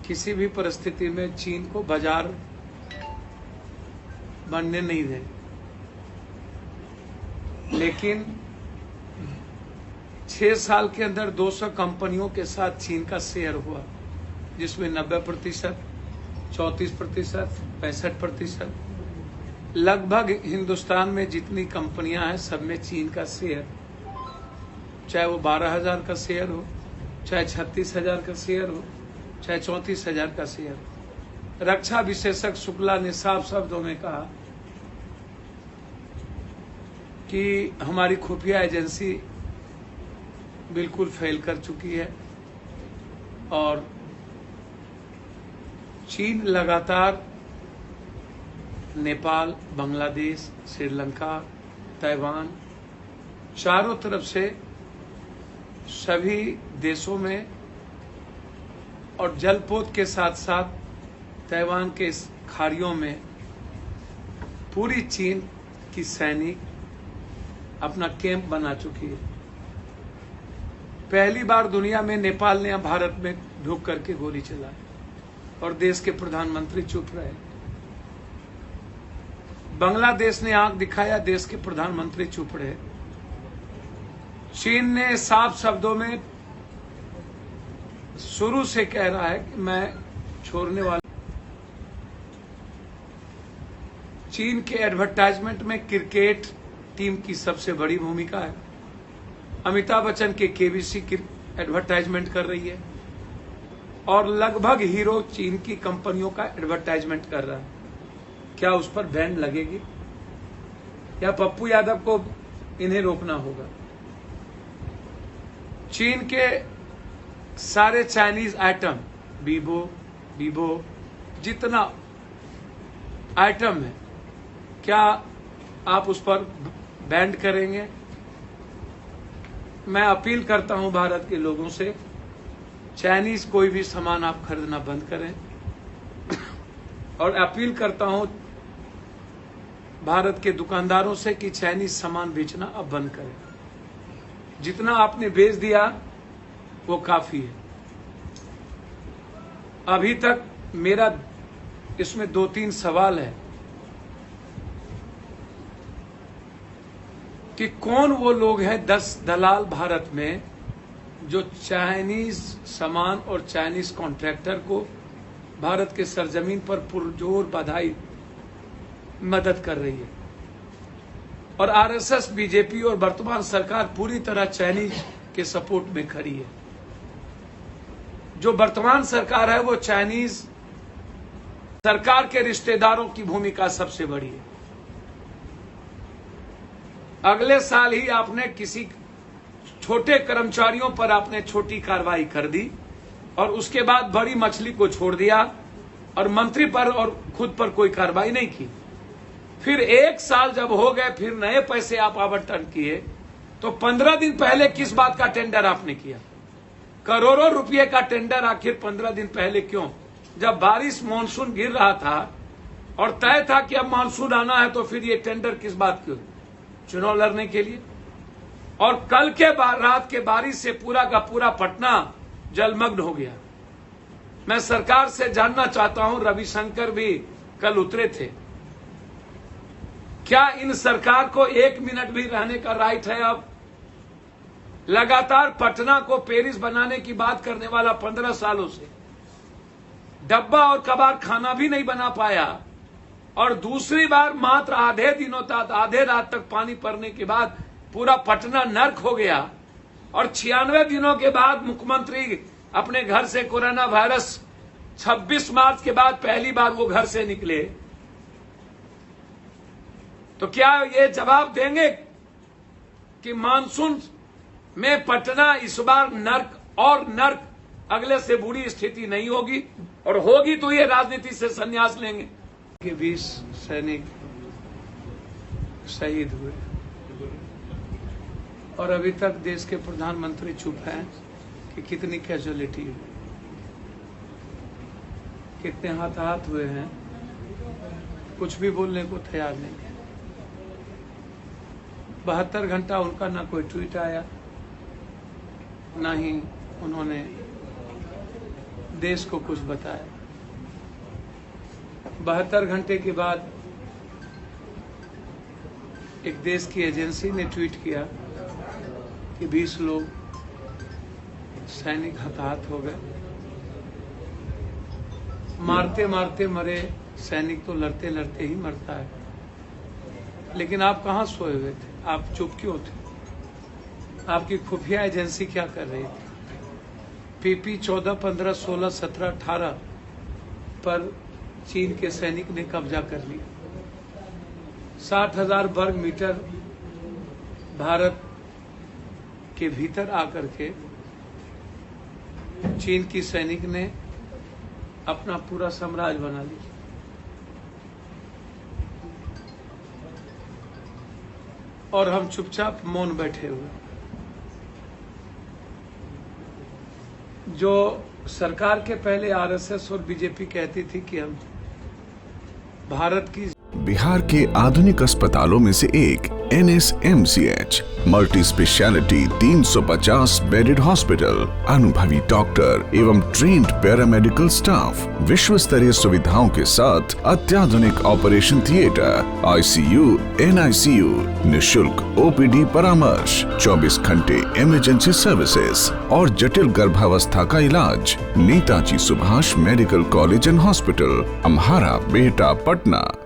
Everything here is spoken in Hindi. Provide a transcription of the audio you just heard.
किसी भी परिस्थिति में चीन को बाजार बनने नहीं दें, लेकिन 6 साल के अंदर 200 कंपनियों के साथ चीन का शेयर हुआ, जिसमें 90%, 34%, 65%, लगभग हिंदुस्तान में जितनी कंपनियां हैं सब में चीन का शेयर, चाहे वो 12,000 का शेयर हो, चाहे 36,000 का शेयर हो, चाहे 34,000 का शेयर। रक्षा विशेषज्ञ शुक्ला ने साफ शब्दों में कहा कि हमारी खुफिया एजेंसी बिल्कुल फेल कर चुकी है और चीन लगातार नेपाल, बांग्लादेश, श्रीलंका, ताइवान, चारों तरफ से सभी देशों में और जलपोत के साथ साथ ताइवान के खाड़ियों में पूरी चीन की सैनिक अपना कैंप बना चुकी है। पहली बार दुनिया में नेपाल ने भारत में ढुक करके गोली चलाई और देश के प्रधानमंत्री चुप रहे। बांग्लादेश ने आंख दिखाया, देश के प्रधानमंत्री चुप रहे। चीन ने साफ शब्दों में शुरू से कह रहा है कि मैं छोड़ने वाला। चीन के एडवर्टाइजमेंट में क्रिकेट टीम की सबसे बड़ी भूमिका है। अमिताभ बच्चन के केबीसी की एडवर्टाइजमेंट कर रही है और लगभग हीरो चीन की कंपनियों का एडवर्टाइजमेंट कर रहा है। क्या उस पर बैन लगेगी या पप्पू यादव को इन्हें रोकना होगा? चीन के सारे चाइनीज आइटम, वीवो जितना आइटम है, क्या आप उस पर बैन करेंगे? मैं अपील करता हूं भारत के लोगों से, चाइनीज कोई भी सामान आप खरीदना बंद करें और अपील करता हूं भारत के दुकानदारों से कि चाइनीज सामान बेचना अब बंद करें। जितना आपने बेच दिया वो काफी है। अभी तक मेरा इसमें 2-3 सवाल है कि कौन वो लोग हैं 10 दलाल भारत में जो चाइनीज सामान और चाइनीज कॉन्ट्रैक्टर को भारत के सरजमीन पर पुरजोर बधाई मदद कर रही है और आरएसएस, बीजेपी और वर्तमान सरकार पूरी तरह चाइनीज के सपोर्ट में खड़ी है। जो वर्तमान सरकार है वो चाइनीज सरकार के रिश्तेदारों की भूमिका सबसे बड़ी है। अगले साल ही आपने किसी छोटे कर्मचारियों पर आपने छोटी कार्रवाई कर दी और उसके बाद बड़ी मछली को छोड़ दिया और मंत्री पर और खुद पर कोई कार्रवाई नहीं की। फिर 1 साल जब हो गए, फिर नए पैसे आप आवंटन किए, तो 15 दिन पहले किस बात का टेंडर आपने किया? करोड़ों रुपए का टेंडर आखिर 15 दिन पहले क्यों? जब बारिश मानसून गिर रहा था और तय था कि अब मानसून आना है, तो फिर ये टेंडर किस बात क्यों? चुनाव लड़ने के लिए। और कल के रात के बारिश से पूरा का पूरा पटना जलमग्न हो गया। मैं सरकार से जानना चाहता हूं, रविशंकर भी कल उतरे थे, क्या इन सरकार को 1 मिनट भी रहने का राइट है? अब लगातार पटना को पेरिस बनाने की बात करने वाला 15 सालों से डब्बा और कबाड़ खाना भी नहीं बना पाया और दूसरी बार मात्र आधे दिनों तक, आधे रात तक पानी पड़ने के बाद पूरा पटना नर्क हो गया और 96 दिनों के बाद मुख्यमंत्री अपने घर से कोरोना वायरस 26 मार्च के बाद पहली बार वो घर से निकले। तो क्या ये जवाब देंगे कि मानसून में पटना इस बार नर्क और नर्क, अगले से बुरी स्थिति नहीं होगी और होगी तो ये राजनीति से संन्यास लेंगे? 20 सैनिक शहीद हुए और अभी तक देश के प्रधानमंत्री चुप हैं कि कितनी कैजुअलिटी हुई, कितने हताहत हुए हैं, कुछ भी बोलने को तैयार नहीं। 72 घंटा उनका ना कोई ट्वीट आया, ना ही उन्होंने देश को कुछ बताया। 72 घंटे के बाद एक देश की एजेंसी ने ट्वीट किया कि 20 लोग सैनिक हताहत हो गए। मारते मारते मरे सैनिक तो लड़ते लड़ते ही मरता है। लेकिन आप कहां सोए हुए थे? आप चुप क्यों थे? आपकी खुफिया एजेंसी क्या कर रही थी? PP 14, 15, 16, 17, 18 पर चीन के सैनिक ने कब्जा कर लिया। 60,000 वर्ग मीटर भारत के भीतर आकर के चीन की सैनिक ने अपना पूरा साम्राज्य बना लिया। और हम चुपचाप मौन बैठे हुए। जो सरकार के पहले RSS और BJP कहती थी कि हम भारत की बिहार के आधुनिक अस्पतालों में से एक NSMCH multi speciality 350 bedded hospital, अनुभवी डॉक्टर एवं ट्रेन्ड पैरामेडिकल स्टाफ, विश्व स्तरीय सुविधाओं के साथ अत्याधुनिक ऑपरेशन थिएटर, ICU, NICU, निशुल्क OPD परामर्श, 24 घंटे इमरजेंसी सर्विसेज और जटिल गर्भावस्था का इलाज। Netaji Subhash medical college and hospital, Amhara, Bihta, Patna.